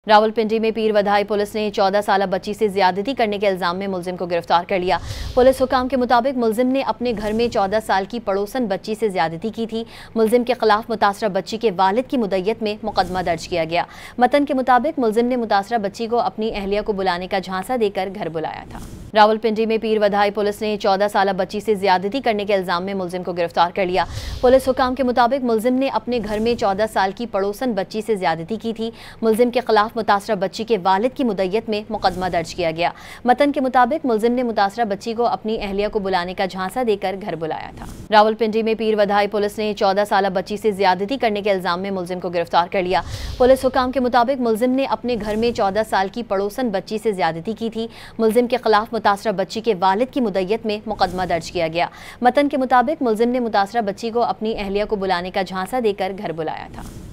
रावलपिंडी में पीर वधाई पुलिस ने 14 साल बच्ची से ज्यादती करने के इल्जाम में मुलजिम को गिरफ्तार कर लिया। पुलिस हुकाम के मुताबिक मुलजिम ने अपने घर में 14 साल की पड़ोसन बच्ची से ज्यादती की थी। मुलजिम के खिलाफ मुतासरा बच्ची के वालिद की मुद्दत में मुकदमा दर्ज किया गया। मतन के मुताबिक मुलजिम ने मुतासरा बच्ची को अपनी अहलिया को बुलाने का झांसा देकर घर बुलाया था। रावलपिंडी में पीर वधाई पुलिस ने 14 साल बच्ची से ज्यादती करने के इल्जाम में मुलजिम को गिरफ्तार कर लिया। पुलिस हुकाम के मुताबिक मुलजिम ने अपने घर में 14 साल की पड़ोसन बच्ची से ज्यादती की थी। मुलजिम के खिलाफ मुतासरा बच्ची के वालिद की मुद्दत में मुकदमा दर्ज किया गया। मतन के मुताबिक मुलजिम ने मुतासरा बच्ची को अपनी अहलिया को बुलाने का झांसा देकर घर बुलाया था। रावलपिंडी में पीर वधाई पुलिस ने 14 साल बच्ची से ज्यादती करने के इल्जाम में मुलजिम को गिरफ्तार कर लिया। पुलिस हुकाम के मुताबिक मुलजिम ने अपने घर में 14 साल की पड़ोसन बच्ची से ज्यादती की थी। मुलजिम के खिलाफ मुतासरा बच्ची के वालिद की मुद्दत में मुकदमा दर्ज किया गया। मतन के मुताबिक मुलजिम ने मुतासरा बच्ची को अपनी अहलिया को बुलाने का झांसा देकर घर बुलाया था।